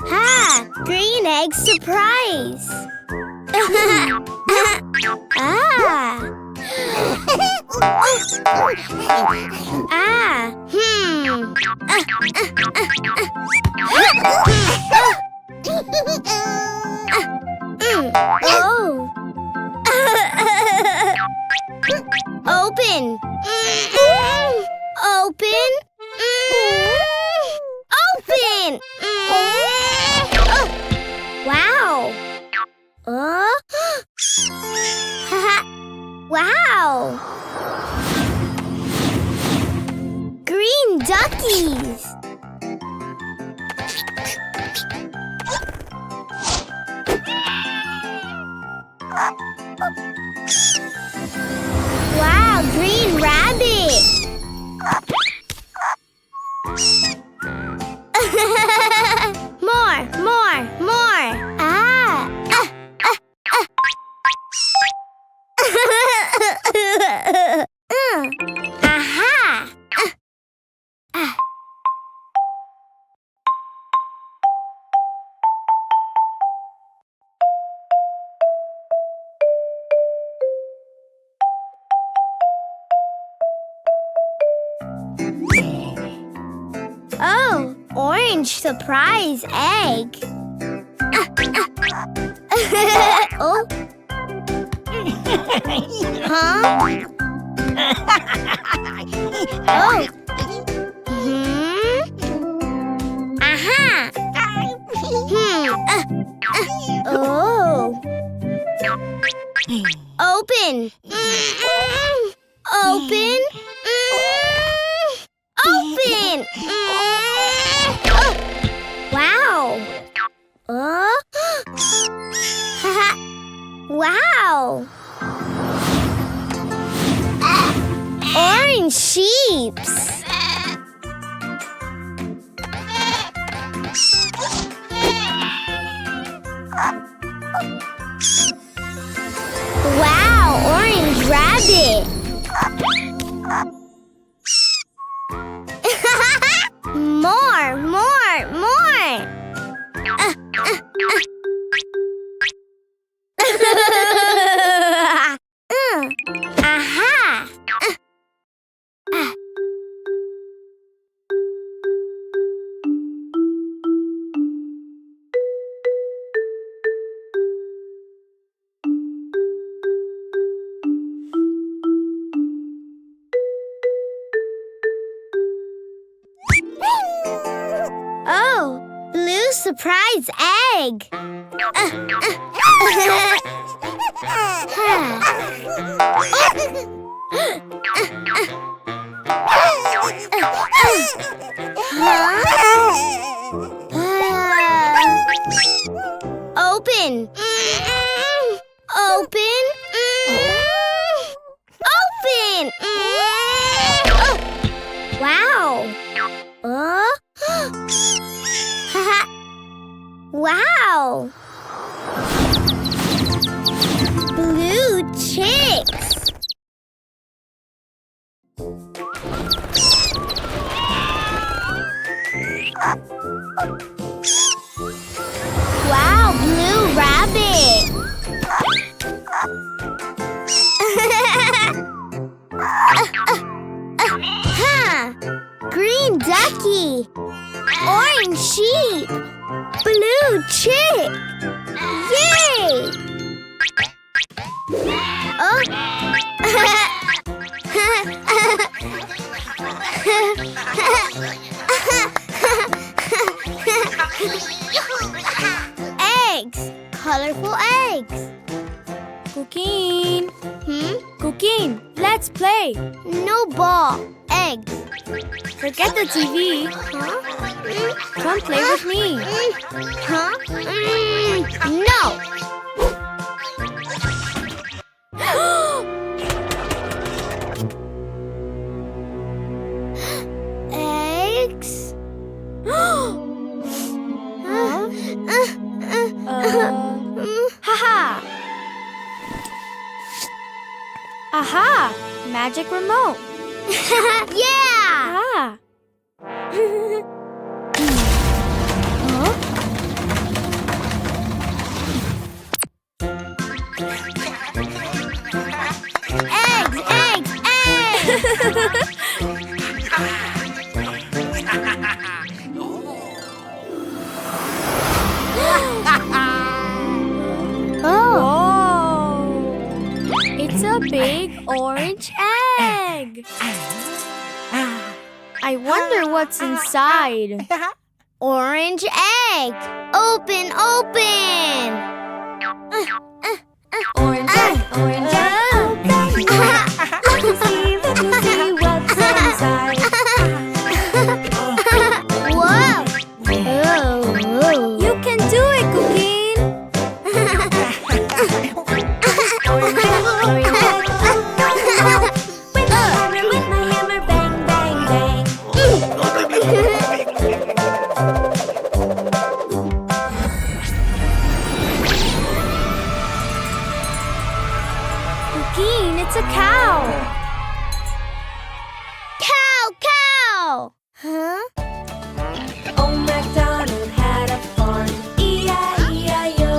Ha! Green egg surprise! Ah! Ah! Oh! Open! Open! Open! Wow! Wow! Green duckies! Wow, green rabbit! More! Ah! Aha! Oh, orange surprise egg. Oh. Huh? Oh. Aha. Oh. Open. Open. Open. Wow. Wow. Orange sheeps. Wow, orange rabbit. More. Aha. Oh, blue surprise egg. Open. Open. Open. Wow. Wow. Blue chicks. Wow, blue rabbit. Green ducky. Orange sheep. Blue chick. Yay! Oh. Eggs. Colorful eggs. Cuquin. Cuquin, let's play. No ball. Eggs. Forget the TV. Come play with me. Huh? No. Eggs. Haha. Aha! Magic remote. Yeah. Ah. orange egg. I wonder what's inside. Orange egg. Open, open. Orange egg, orange egg, open. Let me see what's inside. Whoa. Oh. You can do it, Cuquin. Orange egg, orange egg, open. With my hammer, bang, bang, bang. Cuquin, it's a cow. Cow, cow. Huh? Old MacDonald had a farm, E-I-E-I-O.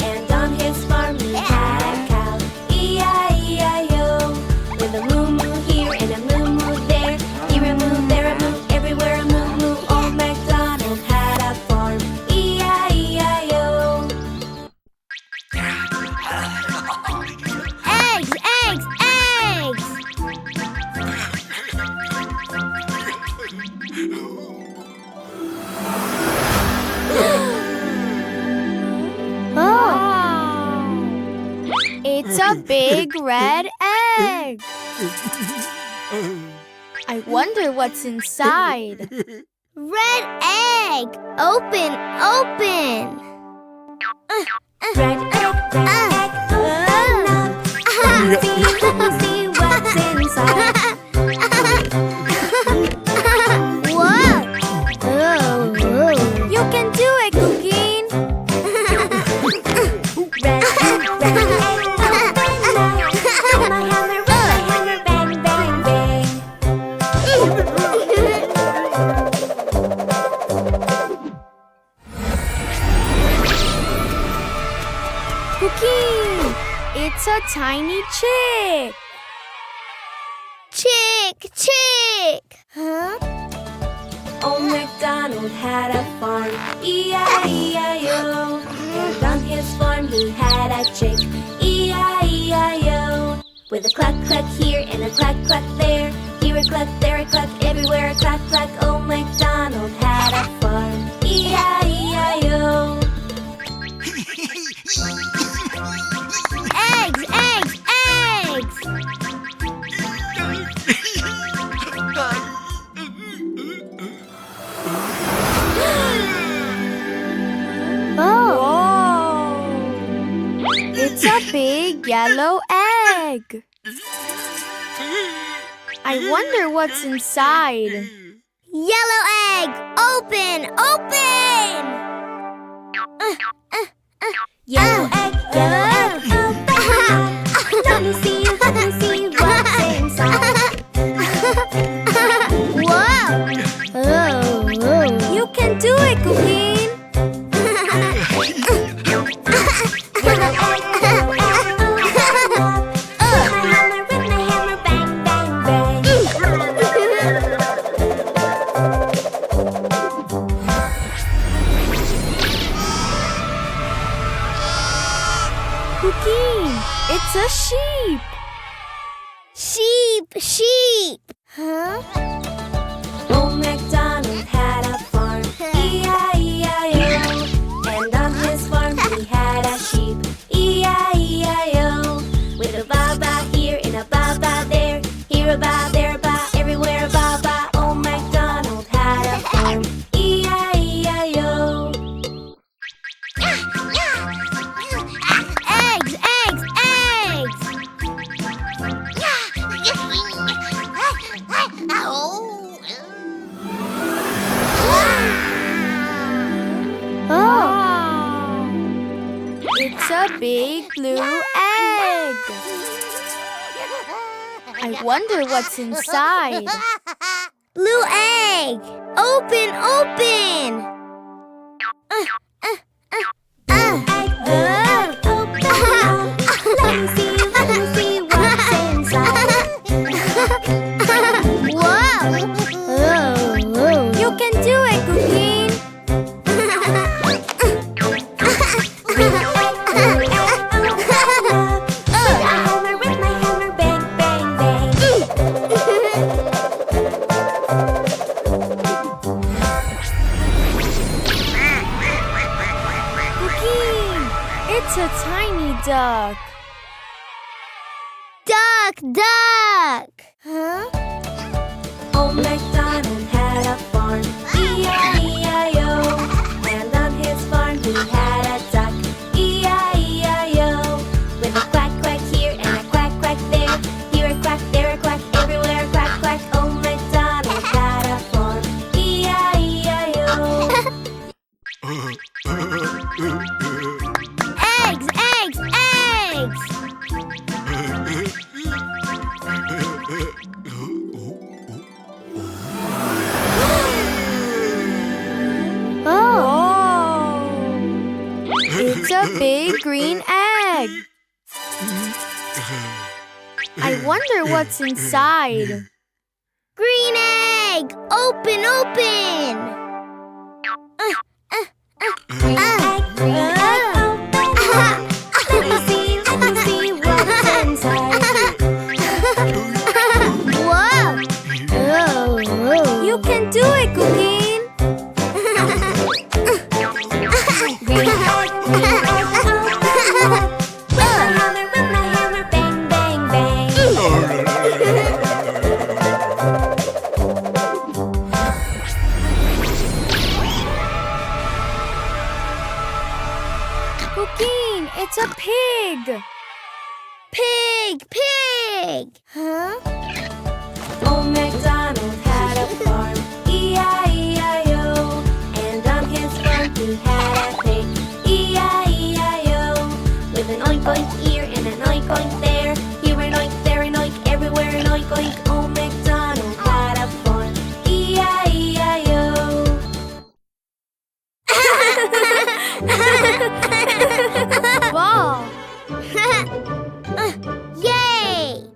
And on his farm he had a cow, E-I-E-I-O. With a moo-moo here and a moo-moo there, here a moo, there a moo, everywhere a moo-moo. Old MacDonald had a farm, E-I-E-I-O. Eggs, eggs, eggs. Wow! It's a big red egg. I wonder what's inside. Red egg. Open, open. Red egg, open up. Let me see what's inside. Whoa. Oh. You can do it, Cuquin. Red egg, open up. With my hammer, bang, bang, bang. Cuquin, it's a tiny chick. Chick, chick. Huh? Old MacDonald had a farm, E-I-E-I-O. And on his farm he had a chick, E-I-E-I-O. With a cluck, cluck here and a cluck, cluck there. Here a cluck, there a cluck, everywhere a cluck, cluck. Old MacDonald had a farm, E-I-E-I-O. Eggs, eggs, eggs. Oh! It's a big yellow egg. I wonder what's inside. Yellow egg. Open, open. Yellow egg, open. Let me see what's inside. Whoa. Oh. You can do it, Cuquin. Yellow egg, open up. With my hammer, bang, bang, bang. Cuquin, it's a sheep. Sheep, sheep. Huh? Old MacDonald had a farm, E-I-E-I-O. And on his farm he had a sheep, E-I-E-I-O. With a ba-ba here and a ba-ba there, here a ba, there a ba, everywhere a ba-ba. Old MacDonald had a farm, E-I-E-I-O. Eggs, eggs, eggs. Oh! It's a big blue egg. I wonder what's inside. Blue egg. Open, open. Egg, open up. Let me see what's inside. Whoa. Oh. You can do it, Cuquin. With my hammer, bang, It's a tiny duck. Duck, duck. Huh? Old MacDonald had a farm, E-I-E-I-O. And on his farm he had a duck, E-I-E-I-O. With a quack, quack here and a quack, quack there. Here a quack, there a quack, everywhere a quack, quack. Old MacDonald had a farm, E-I-E-I-O. Eggs, eggs, eggs. Oh! It's a big green egg. I wonder what's inside. Green egg. Open, open. Green egg, open. Let me see what's inside. Whoa. You can do it, Cuquin. Green egg, open. With my hammer, bang, bang, bang. Cuquin, it's a pig. Pig, pig. Huh? Old MacDonald had a farm, E-I-E-I-O. And on his farm he had a pig, E-I-E-I-O. With an oink oink here and an oink oink there. Here an oink, there an oink, everywhere an oink oink. Old MacDonald had a farm, E-I-E-I-O. Ball. Yay!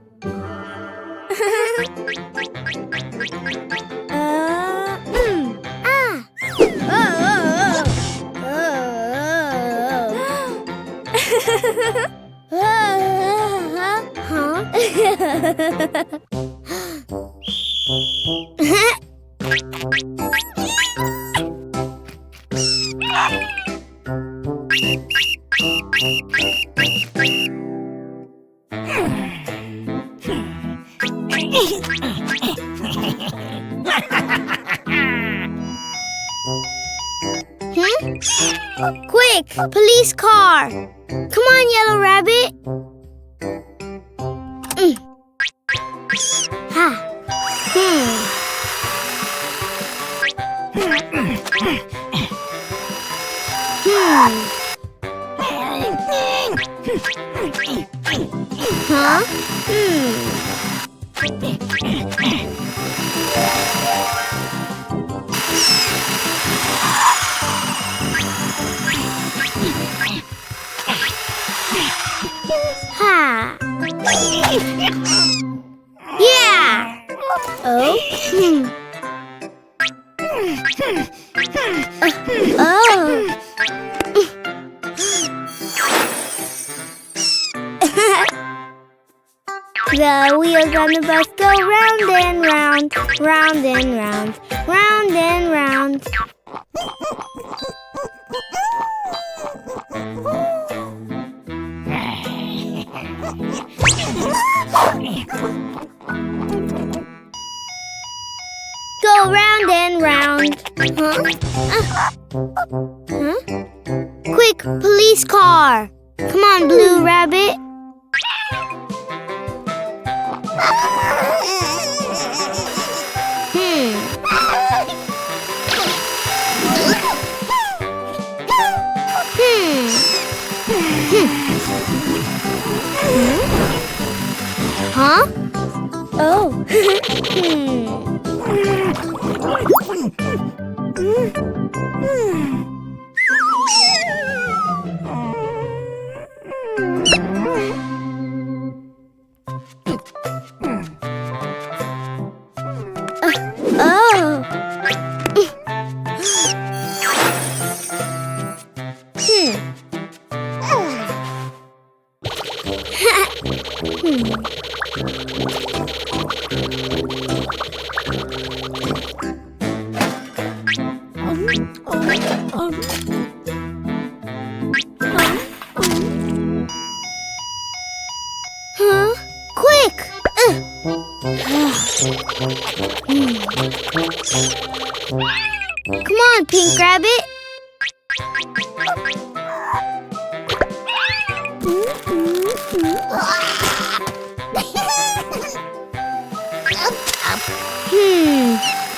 Quick! Police car! Come on, Yellow Rabbit! Ha! Huh? Ha! Yeah! Oh? Oh! The wheels on the bus go round and round, round and round, round and round. Go round and round. Huh? Huh? Quick, police car! Come on, Blue Rabbit. Huh? Oh. Come on, Pink Rabbit.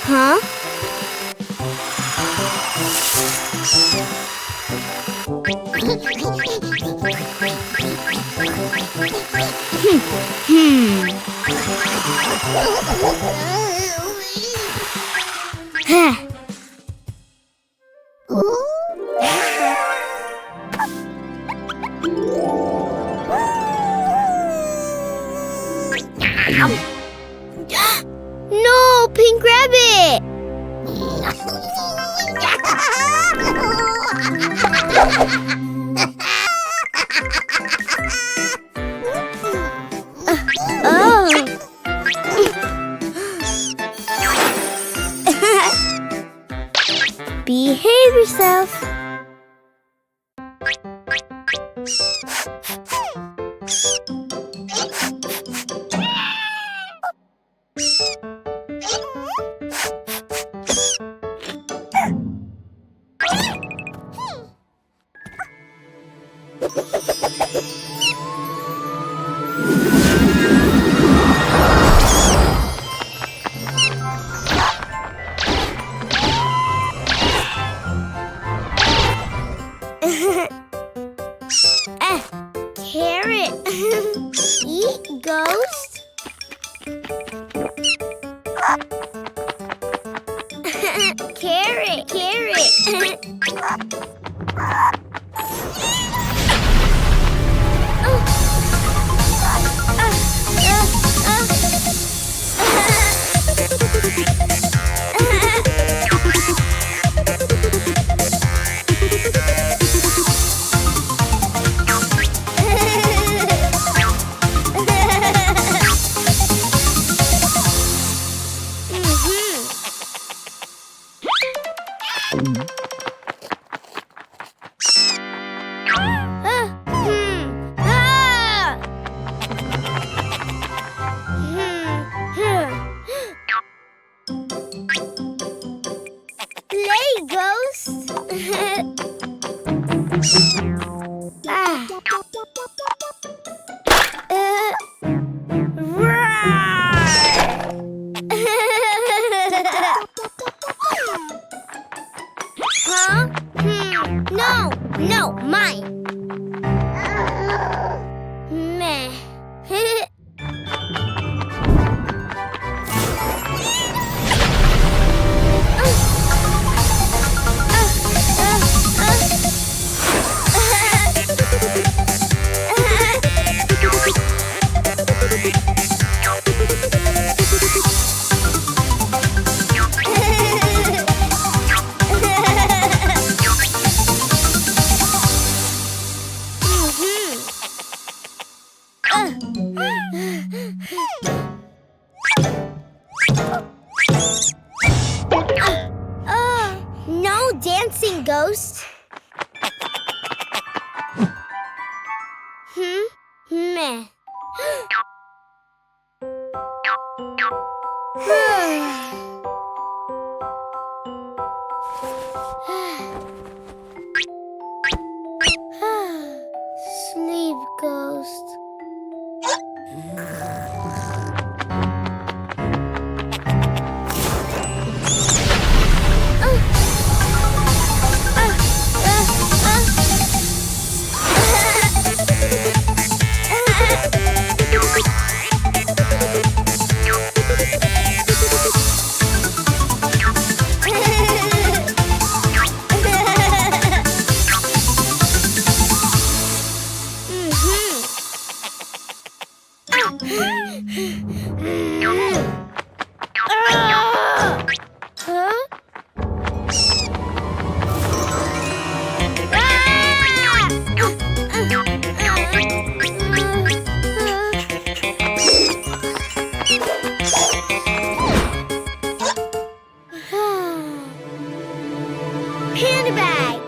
Huh? No, Pink Rabbit! Oh! Behave yourself. Carrot. Eat, ghost. Carrot, carrot. Play, ghost. Huh? No, no, mine. Meh. No dancing, ghost. Meh. Sleep, ghost. Panda bag.